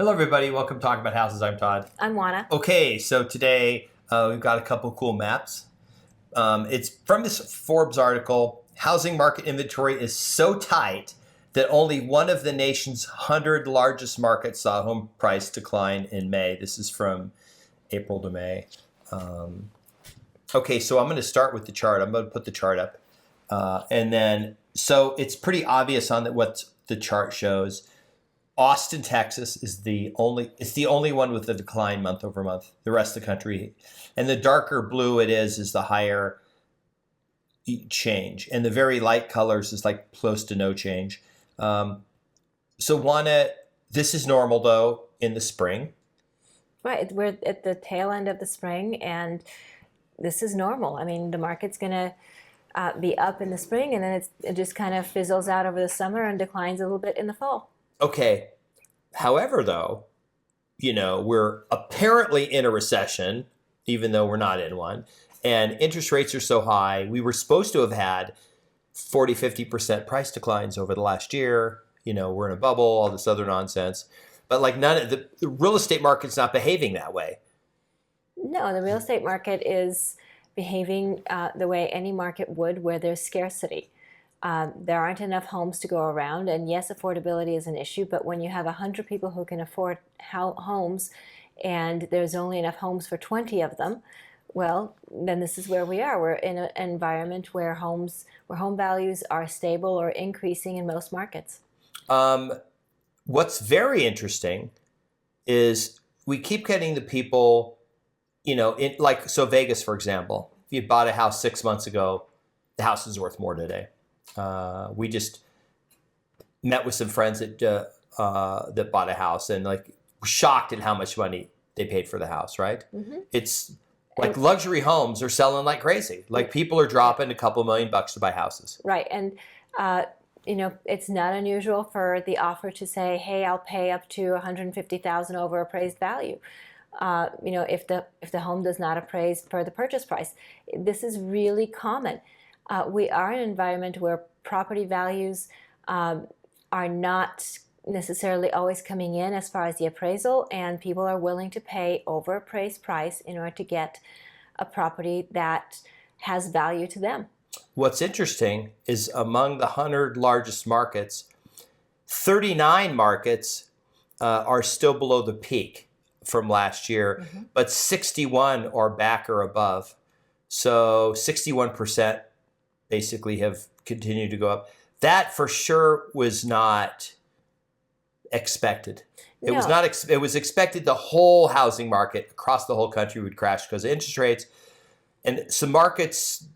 Hello, everybody. Welcome to Talk About Houses. I'm Todd. I'm Juana. Okay, so today we've got a couple cool maps. It's from this Forbes article. Housing market inventory is so tight that only one of the nation's 100 largest markets saw home price decline in May. This is from April to May. Okay, so I'm going to start with the chart. I'm going to put the chart up. So it's pretty obvious on what the chart shows. Austin, Texas is the only one with a decline month over month. The rest of the country, and the darker blue is the higher change, and the very light colors is like close to no change. So Juana, this is normal though in the spring. Right, we're at the tail end of the spring, and this is normal. I mean, the market's going to be up in the spring, and then it just kind of fizzles out over the summer and declines a little bit in the fall. Okay. However, though, we're apparently in a recession, even though we're not in one, and interest rates are so high. We were supposed to have had 40, 50% price declines over the last year. We're in a bubble, all this other nonsense. But like the real estate market's not behaving that way. No, the real estate market is behaving the way any market would where there's scarcity. There aren't enough homes to go around, and yes, affordability is an issue, but when you have 100 people who can afford homes and there's only enough homes for 20 of them, well, then this is where we are. We're in an environment where home values are stable or increasing in most markets. What's very interesting is we keep getting the people, so Vegas, for example, if you bought a house 6 months ago, the house is worth more today. We just met with some friends that bought a house and were shocked at how much money they paid for the house, right? Mm-hmm. It's like luxury homes are selling like crazy. Like people are dropping a couple $1,000,000 to buy houses. Right. And, it's not unusual for the offer to say, hey, I'll pay up to $150,000 over appraised value. If the home does not appraise per the purchase price. This is really common. We are in an environment where property values are not necessarily always coming in as far as the appraisal, and people are willing to pay over appraised price in order to get a property that has value to them. What's interesting is among the 100 largest markets, 39 markets are still below the peak from last year, mm-hmm. but 61 are back or above. So 61% basically have continued to go up. That for sure was not expected. It was not. It was expected the whole housing market across the whole country would crash because of interest rates, and some markets.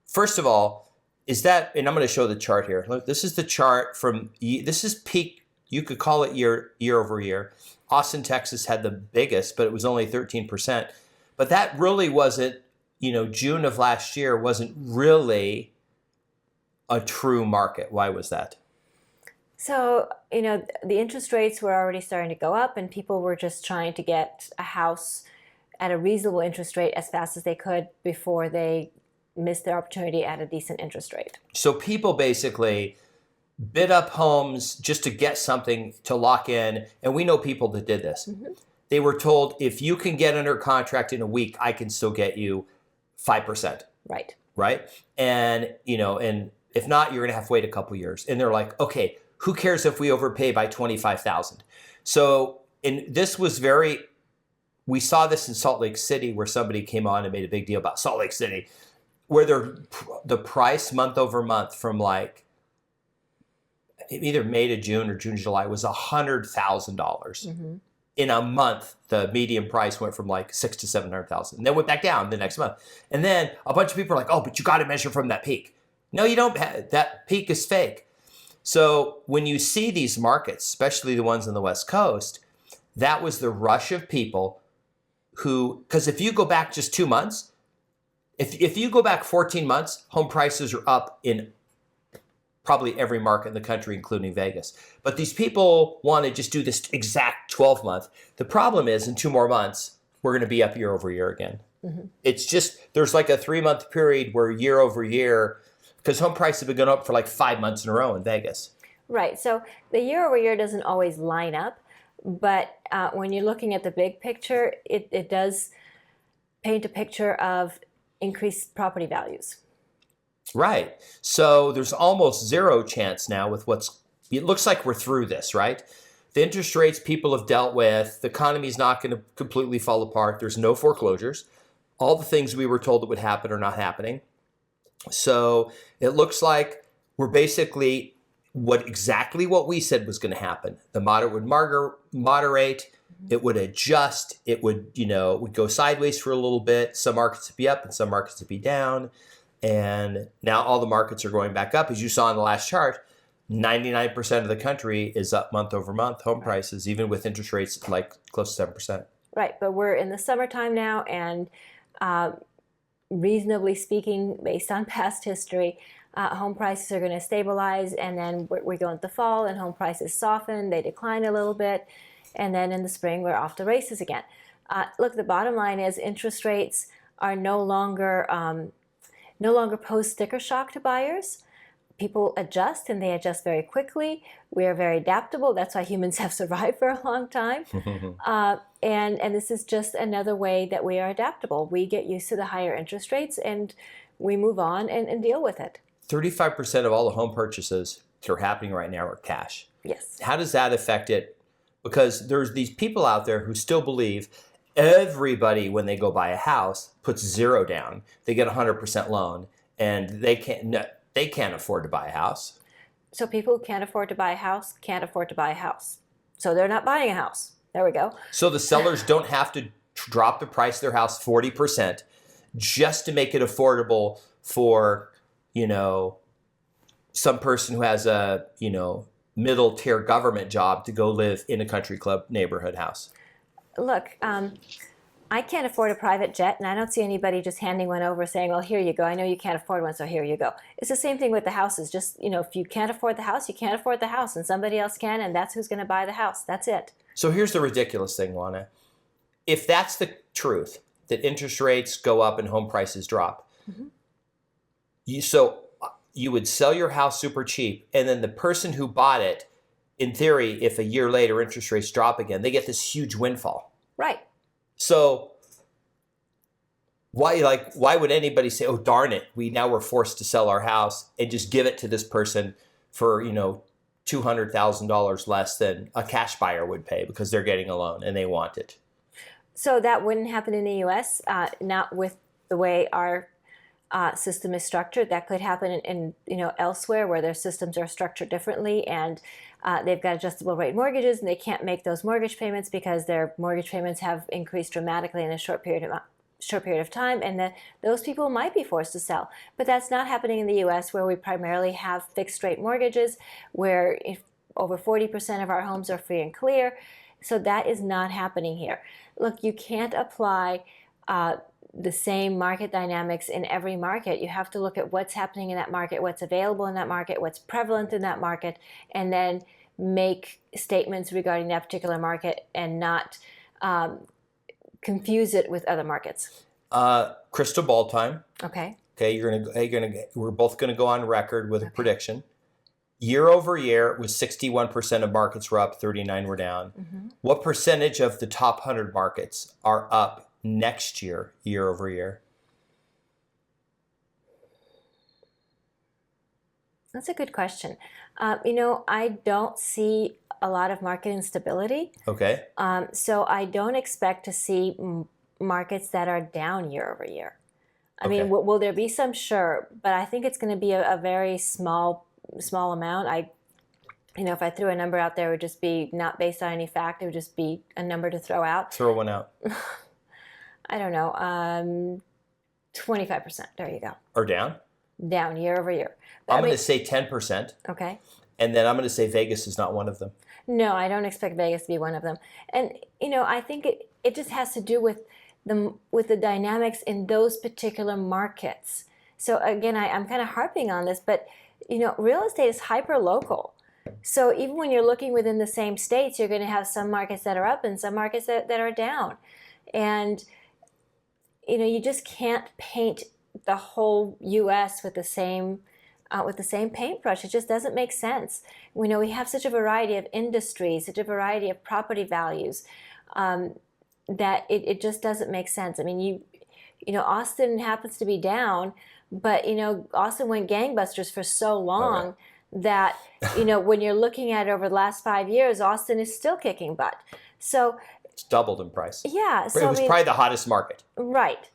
First of all, and I'm going to show the chart here. Look, this is the chart this is peak. You could call it year over year. Austin, Texas had the biggest, but it was only 13%. But that really wasn't. June of last year wasn't really a true market. Why was that? So, the interest rates were already starting to go up, and people were just trying to get a house at a reasonable interest rate as fast as they could before they missed their opportunity at a decent interest rate. So people basically bid up homes just to get something to lock in, and we know people that did this. Mm-hmm. They were told, if you can get under contract in a week, I can still get you 5%. Right. And, and if not, you're going to have to wait a couple years. And they're like, okay, who cares if we overpay by $25,000? So, and this was we saw this in Salt Lake City where somebody came on and made a big deal about Salt Lake City, where the price month over month from either May to June or June to July was $100,000. Mm-hmm. In a month, the median price went from $600,000 to $700,000, and then went back down the next month. And then a bunch of people are like, "Oh, but you got to measure from that peak." No, you don't. That peak is fake. So when you see these markets, especially the ones on the West Coast, that was the rush of people because if you go back just 2 months, if you go back 14 months, home prices are up in probably every market in the country, including Vegas. But these people want to just do this exact 12-month. The problem is in 2 more months, we're going to be up year over year again. Mm-hmm. It's just, there's a 3-month period where year over year, because home prices have been going up for 5 months in a row in Vegas. Right. So the year over year doesn't always line up, but when you're looking at the big picture, it does paint a picture of increased property values. Right. So there's almost zero chance now with it looks like we're through this, right? The interest rates people have dealt with, the economy's not going to completely fall apart. There's no foreclosures. All the things we were told that would happen are not happening. So it looks like we're basically exactly what we said was going to happen. The moderate would moderate, it would adjust, it would, would go sideways for a little bit. Some markets would be up and some markets would be down. And now all the markets are going back up. As you saw in the last chart, 99% of the country is up month over month, home prices, even with interest rates like close to 7%. Right, but we're in the summertime now, and reasonably speaking, based on past history, home prices are going to stabilize, and then we go into the fall and home prices soften, they decline a little bit, and then in the spring we're off the races again. Look, the bottom line is interest rates are no longer pose sticker shock to buyers. People adjust, and they adjust very quickly. We are very adaptable. That's why humans have survived for a long time. And this is just another way that we are adaptable. We get used to the higher interest rates, and we move on and deal with it. 35% of all the home purchases that are happening right now are cash. Yes. How does that affect it? Because there's these people out there who still believe everybody, when they go buy a house, puts zero down. They get a 100% loan, and they can't afford to buy a house. So people who can't afford to buy a house can't afford to buy a house. So they're not buying a house. There we go. So the sellers don't have to drop the price of their house 40% just to make it affordable for, some person who has a, middle tier government job to go live in a country club neighborhood house. Look, I can't afford a private jet, and I don't see anybody just handing one over saying, well, here you go. I know you can't afford one, so here you go. It's the same thing with the houses. Just, if you can't afford the house, you can't afford the house, and somebody else can, and that's who's going to buy the house. That's it. So here's the ridiculous thing, Juana. If that's the truth, that interest rates go up and home prices drop, you would sell your house super cheap, and then the person who bought it, in theory, if a year later interest rates drop again, they get this huge windfall. Right. So why would anybody say, oh, darn it, we're forced to sell our house and just give it to this person for, $200,000 less than a cash buyer would pay because they're getting a loan and they want it? So that wouldn't happen in the U.S., not with the way our system is structured. That could happen in elsewhere where their systems are structured differently, and they've got adjustable rate mortgages, and they can't make those mortgage payments because their mortgage payments have increased dramatically in a short period of time, and those people might be forced to sell. But that's not happening in the U.S., where we primarily have fixed rate mortgages, where over 40% of our homes are free and clear. So that is not happening here. Look, you can't apply the same market dynamics in every market. You have to look at what's happening in that market, what's available in that market, what's prevalent in that market, and then make statements regarding that particular market and not confuse it with other markets. Crystal ball time. Okay. Okay, we're both gonna go on record with a prediction. Year over year, it was 61% of markets were up, 39 were down. What percentage of the top 100 markets are up next year, year over year? That's a good question. I don't see a lot of market instability. Okay. So I don't expect to see markets that are down year over year. I mean, will there be some? Sure, but I think it's going to be a very small amount. If I threw a number out there, it would just be not based on any fact. It would just be a number to throw out. Throw one out. I don't know, 25%. There you go. Or down? Down year over year. I'm going to say 10%. Okay. And then I'm going to say Vegas is not one of them. No, I don't expect Vegas to be one of them. And, I think it just has to do with the dynamics in those particular markets. So again, I'm kind of harping on this, but, real estate is hyper local. So even when you're looking within the same states, you're going to have some markets that are up and some markets that are down. And, you just can't paint the whole U.S. with the same with the same paintbrush. It just doesn't make sense. We know we have such a variety of industries, such a variety of property values, that it just doesn't make sense. I mean, you know, Austin happens to be down, but you know, Austin went gangbusters for so long that, you know, when you're looking at it over the last 5 years, Austin is still kicking butt. So It's doubled in price. yeah, so It was probably the hottest market. right.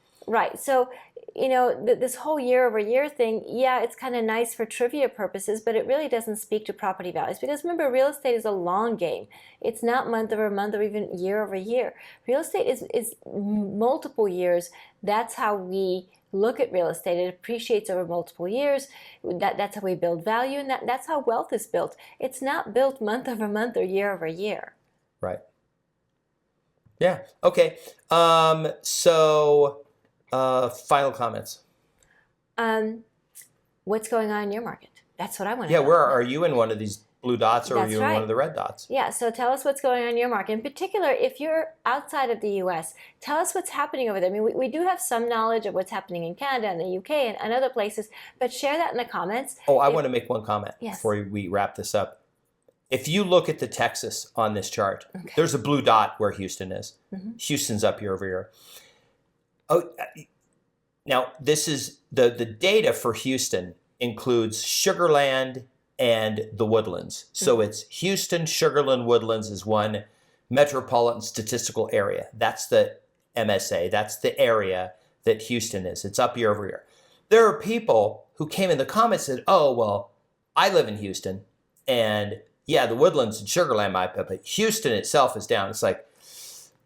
So, you know, this whole year-over-year thing, yeah, it's kind of nice for trivia purposes, but it really doesn't speak to property values, because remember, real estate is a long game. It's not month-over-month or even year-over-year. Real estate is multiple years. That's how we look at real estate. It appreciates over multiple years. That's how we build value, and that's how wealth is built. It's not built month-over-month or year-over-year. Right. Yeah. Okay. So final comments. What's going on in your market? That's what I want to know. Yeah. Where are you in one of these blue dots, or are That's you in right. one of the red dots? Yeah, so tell us what's going on in your market. In particular, if you're outside of the U.S., tell us what's happening over there. I mean, we do have some knowledge of what's happening in Canada and the U.K. and other places, but share that in the comments. Oh, I want to make one comment Yes. before we wrap this up. If you look at the Texas on this chart, there's a blue dot where Houston is. Mm-hmm. Houston's up year over year. Oh, now this is the data for Houston includes Sugar Land and the Woodlands. So it's Houston, Sugar Land, Woodlands is one metropolitan statistical area. That's the MSA. That's the area that Houston is. It's up year over year. There are people who came in the comments and said, oh, well, I live in Houston, and yeah, the Woodlands and Sugar Land might be, but Houston itself is down. It's like,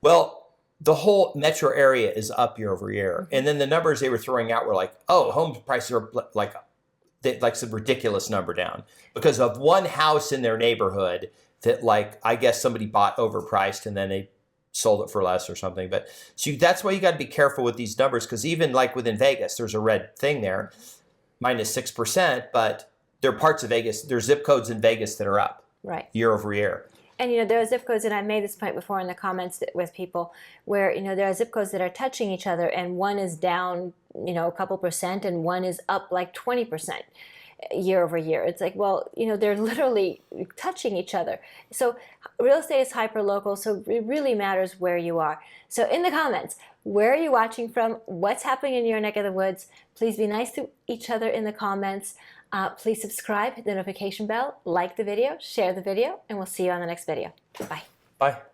well, the whole metro area is up year over year. And then the numbers they were throwing out were like, oh, home prices are like some ridiculous number down because of one house in their neighborhood that, like, I guess somebody bought overpriced and then they sold it for less or something. But so that's why you got to be careful with these numbers, because even like within Vegas, there's a red thing there, minus 6%, but there are parts of Vegas, there's zip codes in Vegas that are up year over year. And, you know, there are zip codes, and I made this point before in the comments with people, where, you know, there are zip codes that are touching each other, and one is down, you know, a couple percent, and one is up like 20% year over year. It's like, well, you know, they're literally touching each other. So real estate is hyper-local, so it really matters where you are. So in the comments, where are you watching from? What's happening in your neck of the woods? Please be nice to each other in the comments. Please subscribe, hit the notification bell, like the video, share the video, and we'll see you on the next video. Bye. Bye.